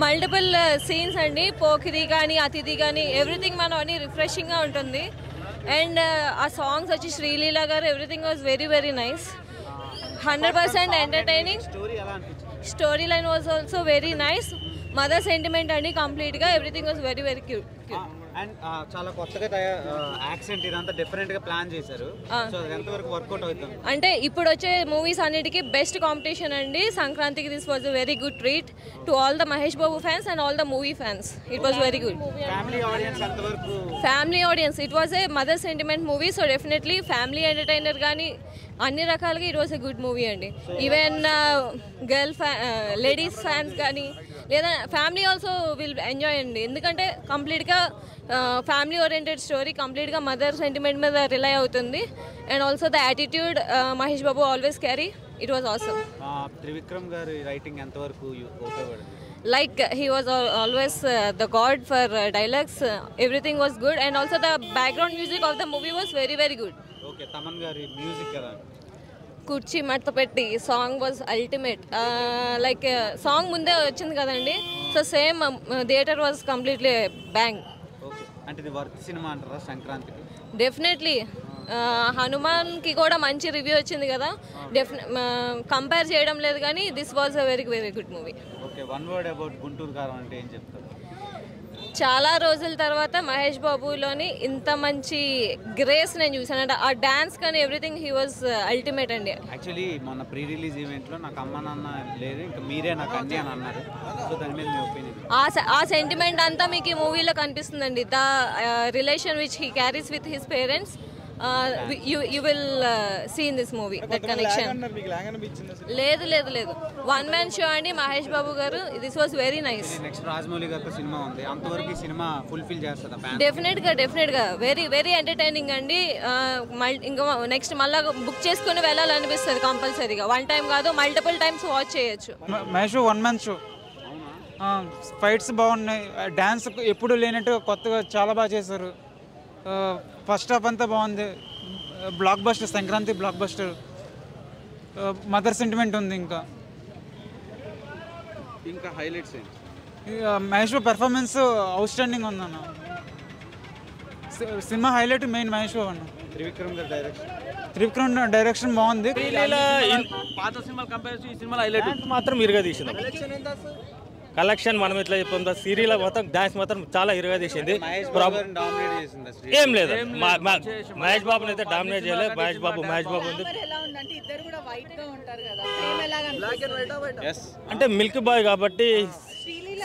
Multiple scenes అండి, పోకిరి కానీ అతిథి కానీ ఎవ్రీథింగ్ మనం అన్ని రిఫ్రెషింగ్గా ఉంటుంది. అండ్ ఆ సాంగ్స్ వచ్చి శ్రీలీల గారు everything was very very nice, 100% entertaining. Story line was also very nice. Mother sentiment అండి కంప్లీట్గా, everything was very very cute. And చాలా కొత్తగా యాక్సెంట్ ఇదంతా డిఫరెంట్ గా ప్లాన్ చేశారు. సో అది ఎంతవరకు వర్కౌట్ అవుతుంది అంటే ఇప్పుడు వచ్చే మూవీస్ అన్నిటికీ బెస్ట్ కాంపిటీషన్ అండి సంక్రాంతికి. This was a very good treat to all the Mahesh Babu fans and all the movie fans. It was very good. Family audience ఎంతవరకు? Family audience, it was a mother sentiment movie. So definitely family entertainer కానీ అన్ని రకాలుగా it was a good movie అండి. Even ladies fans కానీ లేదా family also will enjoy అండి. ఎందుకంటే కంప్లీట్గా ఫ్యామిలీ ఓరియంటెడ్ స్టోరీ, కంప్లీట్గా మదర్ సెంటిమెంట్ మీద రిలై అవుతుంది. And also the attitude Mahesh Babu always carry, it was awesome. Trivikram గారి రైటింగ్ ఎంతవరకు ఉపయోగపడింది? Like he was always the god for dialogues. Everything was good, and also the background music of the movie was very very good. Okay, Taman gari music kada కుర్చీ మడత పెట్టి song was ultimate. Like song ముందే వచ్చింది కదండి, so same theatre was completely bang. Okay, అంటే ఇది worth cinema అంటారా సంక్రాంతికి? డెఫినెట్లీ. హనుమాన్కి కూడా మంచి రివ్యూ వచ్చింది కదా, కంపేర్ చేయడం లేదు కానీ this was a very very good movie. Okay, one word about Guntur కారం అంటే ఏం చెప్తారు? చాలా రోజుల తర్వాత మహేష్ బాబులోని ఇంత మంచి గ్రేస్ నేను చూసాను. ఆ డాన్స్ కానీ ఎవ్రీథింగ్ హీ వాజ్ అల్టిమేట్ అండి. యాక్చువల్లీ మొన్న ప్రీ రిలీజ్ ఈవెంట్లో నాకు అమ్మ నాన్న లేదు, ఇంకా మీరే నాకు అన్ని అని అన్నారు. సో దాని మీద మీ ఒపీనియన్? ఆ సెంటిమెంట్ అంతా మీకు ఈ మూవీలో కనిపిస్తుందండి. The relation which he carries with his parents, you will see in this movie that connection. లేదు లేదు లేదు, వన్ మ్యాన్ షో అండి మహేష్ బాబు గారు. This was very nice. Next Rajamouli గారి సినిమా ఉంది, అంతవరకు ఈ సినిమా ఫుల్ఫిల్ చేస్తుందా? డెఫినెట్గా వెరీ వెరీ ఎంటర్టైనింగ్ అండి. ఇంకా నెక్స్ట్ మళ్ళీ బుక్ చేసుకుని వెళ్ళాలనిపిస్తుంది కంపల్సరీగా. వన్ టైం కాదు, మల్టిపుల్ టైమ్స్ వాచ్ చేయొచ్చు. Mahesh one man show, fights బాగున్నాయి, డ్యాన్స్ ఎప్పుడు లేనట్టు కొత్తగా చాలా బాగా చేశారు. ఫస్ట్ హాఫ్ అంతా బాగుంది, block buster, Sankranti block buster. Mother sentiment ఉంది. ఇంకా highlights Mahesh performance out standing ఉందన్న. సినిమా హైలైట్ మెయిన్ మహేష్ అన్న. త్రివిక్రమ్ డైరెక్షన్ బాగుంది. పాత సినిమాలు కంపేర్ చేసి ఈ సినిమాలో హైలైట్ మాత్రం ఇరుగా తీసింది. కలెక్షన్ మనం ఎట్లా చెప్తాం, సీరియల్ మొత్తం డాన్స్ మాత్రం చాలా ఇరుగా తీసింది. ఏం లేదు, మహేష్ బాబుని అయితే డామినేట్ చేయలేదు. మహేష్ బాబు అంటే మిల్క్ బాయ్ కాబట్టి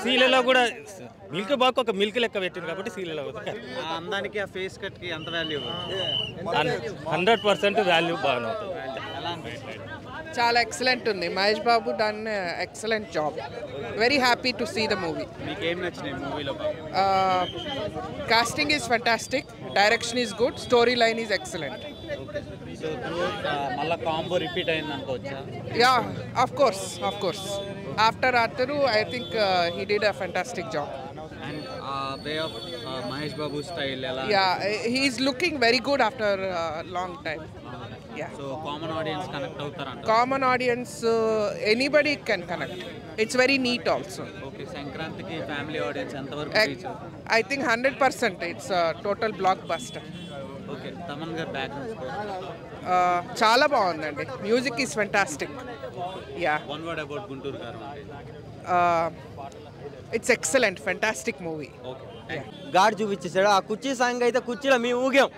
సీరియల్లో కూడా మిల్క్ బాయ్ ఒక మిల్క్ లెక్క పెట్టింది కాబట్టి సీరియల్ అవుతుంది. అందానికి ఆ ఫేస్ కట్ కి ఎంత వాల్యూ? 100% వాల్యూ బాగానే అవుతుంది. చాలా ఎక్సలెంట్ ఉంది. Mahesh Babu done excellent job. Very happy to see the movie. మీకేం నచ్చినాయి మూవీలో? Casting is fantastic, direction is good, story line is excellent. So మళ్ళీ కాంబో రిపీట్ అయింది అనుకోవచ్చా? Yeah, of course. ఆఫ్టర్ అతను I think he did a fantastic job. And way of Mahesh Babu style ఎలా? Yeah, he is looking very good after long time. So common audience connect avtaranta? Common audience, anybody can connect. It's very neat also. Okay, Sankrantiki family audience enta varaku reach? I think 100% it's a total blockbuster. Okay, Taman gar background score చాలా బాగుందండి. Music is fantastic. Yeah, one word about Guntur Karam? It's excellent, fantastic movie. Okay, god చూపించేసాడు. ఆ కుర్చీ song అయితే కుర్చీలో మేము ఊగాం.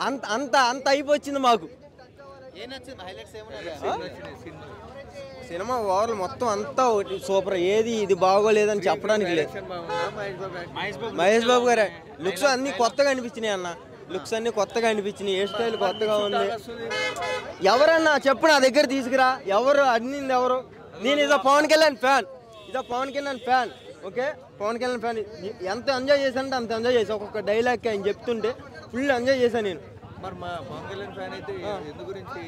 అంత అయిపోయింది మాకు. సినిమా ఓవరాల్ మొత్తం అంతా సూపర్. ఏది ఇది బాగోలేదని చెప్పడానికి లేదు. మహేష్ బాబు గారే లుక్స్ అన్ని కొత్తగా అనిపించినాయి అన్న. లుక్స్ అన్ని కొత్తగా అనిపించినాయి, హెయిర్ స్టైల్ కొత్తగా ఉంది. ఎవరన్నా చెప్పు, నా దగ్గర తీసుకురా. ఎవరు అన్నింది ఎవరు? నేను ఇదో Pawan Kalyan fan. Okay, Pawan Kalyan fan. ఎంత ఎంజాయ్ చేశానంటే అంత ఎంజాయ్ చేశాను. ఒక్కొక్క డైలాగ్ ఆయన చెప్తుంటే ఫుల్ ఎంజాయ్ చేశాను నేను. మరి మా పవన్ కళ్యాణ్ ఫ్యాన్ అయితే ఎందు గురించి?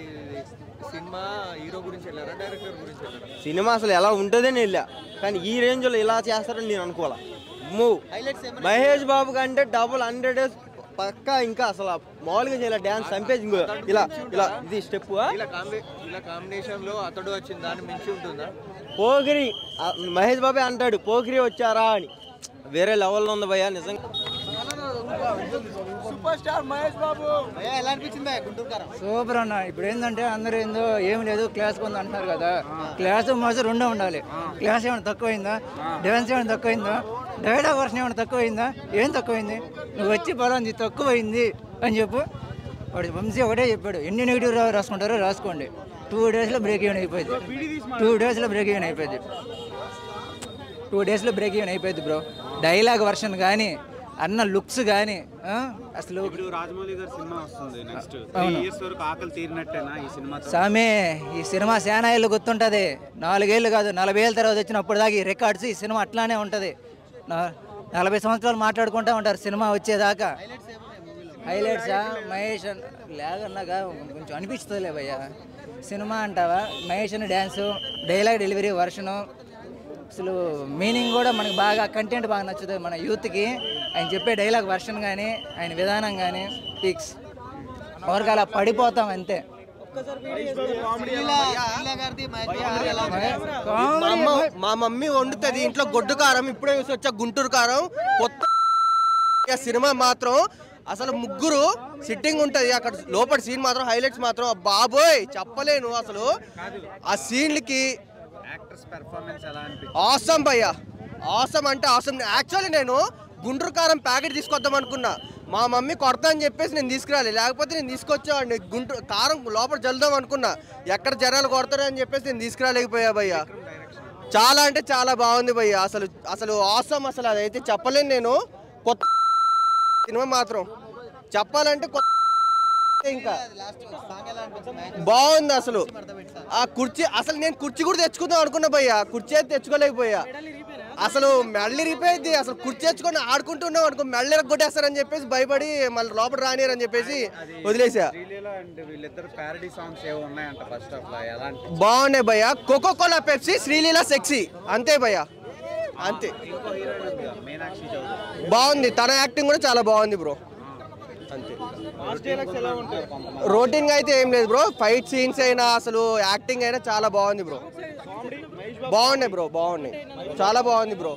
సినిమా హీరో గురించి వెళ్ళారా, డైరెక్టర్ గురించి వెళ్ళారా? సినిమా అసలు ఎలా ఉంటుందని వెళ్ళా, కానీ ఈ రేంజ్లో ఇలా చేస్తారని నేను అనుకోవాలా. మహేష్ బాబు కంటే డబుల్ 100 పక్కా ఇంకా అసలు మామూలుగా చేయాలి డ్యాన్స్ చంపేసి ఇంకో ఇలా ఇలా ఇది స్టెప్ ఇలా కాంబినేషన్ లో అతడు వచ్చింది దాన్ని మించి ఉంటుందా? పోకిరి మహేష్ బాబే అంటాడు పోకిరి వచ్చారా అని, వేరే లెవెల్లో ఉంది భయ్యా నిజంగా. సూపర్ స్టార్ మహేష్ బాబు ఎలా అనిపించింది గుంటూరు కారం? సూపర్ అన్న. ఇప్పుడు ఏంటంటే అందరూ ఏందో ఏం లేదు క్లాస్ కొంత అంటున్నారు కదా, క్లాస్ మాస్ రెండో ఉండాలి. క్లాస్ ఏమైనా తక్కువైందా, డ్యాన్స్ ఏమైనా తక్కువైందా, డైలాగ్ వర్షన్ ఏమైనా తక్కువైందా, ఏం తక్కువైంది? నువ్వు వచ్చి పలాంది తక్కువైంది అని చెప్పు. వాడు వంశీ ఒకటే చెప్పాడు, ఎన్ని నెగిటివ్ రాసుకుంటారో రాసుకోండి, 2 daysలో బ్రేక్ ఈవెన్ అయిపోయింది. 2 daysలో బ్రేక్ ఈవెన్ అయిపోయింది. 2 daysలో బ్రేక్ ఈవెన్ అయిపోయింది బ్రో. డైలాగ్ వర్షన్ కానీ అన్న లుక్స్ కానీ అసలు. రాజమౌళి గారి సినిమా వస్తుంది నెక్స్ట్ 3 years వరకు ఆకలి తీరినట్టేనా ఈ సినిమా? సామే ఈ సినిమా శానా ఏళ్ళు గుర్తుంటుంది. 4 ఏళ్ళు కాదు 40 ఏళ్ళ తర్వాత వచ్చినప్పుడు దాకా ఈ రికార్డ్స్ ఈ సినిమా అట్లానే ఉంటుంది. 40 సంవత్సరాలు మాట్లాడుకుంటూ ఉంటారు సినిమా వచ్చేదాకా. హైలైట్సా మహేష్ లేదన్నాగా కొంచెం అనిపిస్తుందిలే భయ్య. సినిమా అంటావా, మహేష్ అని డ్యాన్సు, డైలాగ్ డెలివరీ వర్షను, అసలు మీనింగ్ కూడా మనకు బాగా కంటెంట్ బాగా నచ్చుతుంది మన యూత్కి. ఆయన చెప్పే డైలాగ్ వర్షన్ కానీ ఆయన విధానం కానీ పిక్స్ ఎవరికి అలా పడిపోతాం అంతే. మా మమ్మీ వండుతుంది ఇంట్లో గొడ్డు కారం, ఇప్పుడే చూసి వచ్చా గుంటూరు కారం. కొత్త సినిమా మాత్రం అసలు ముగ్గురు సిట్టింగ్ ఉంటుంది అక్కడ లోపల. సీన్ మాత్రం హైలైట్స్ మాత్రం బాబోయ్ చెప్పలేను అసలు. ఆ సీన్లకి ఆసమ్ భయ్యా, ఆసమ్ అంటే ఆసమ్. యాక్చువల్లీ నేను గుంటూరు కారం ప్యాకెట్ తీసుకొద్దాం అనుకున్నా, మా మమ్మీ కొడతా అని చెప్పేసి నేను తీసుకురాలి, లేకపోతే నేను తీసుకొచ్చేవాడిని. గుంటూరు కారం లోపల జల్దాం అనుకున్నా, ఎక్కడ జనాలు కొడతారు అని చెప్పేసి నేను తీసుకురాలేకపోయా భయ్యా. చాలా అంటే చాలా బాగుంది భయ్యా, అసలు అసలు ఆసమ్. అసలు అదైతే చెప్పలేను నేను. కొత్త సినిమా మాత్రం చెప్పాలంటే ఇంకా బాగుంది అసలు. ఆ కుర్చీ అసలు నేను కుర్చీ కూడా తెచ్చుకుందాం అనుకున్నా భయ్యా, కుర్చీ అయితే తెచ్చుకోలేకపోయా. అసలు మెళ్ళి రిపోయింది. అసలు కుర్చీ తెచ్చుకొని ఆడుకుంటున్నాం అనుకో, మెళ్ళి కొట్టేస్తారని చెప్పేసి భయపడి మళ్ళీ లోపల రానియరని చెప్పేసి వదిలేసా. బాగున్నాయి భయ్యా. Coca Cola Pepsi, Sreeleela sexy, అంతే భయ్యా అంతే. బాగుంది, తన యాక్టింగ్ కూడా చాలా బాగుంది బ్రో అంతే. రొటీన్ గా అయితే ఏం లేదు బ్రో, ఫైట్ సీన్స్ అయినా అసలు యాక్టింగ్ అయినా చాలా బాగుంది బ్రో. బాగున్నాయి బ్రో, బాగున్నాయి, చాలా బాగుంది బ్రో.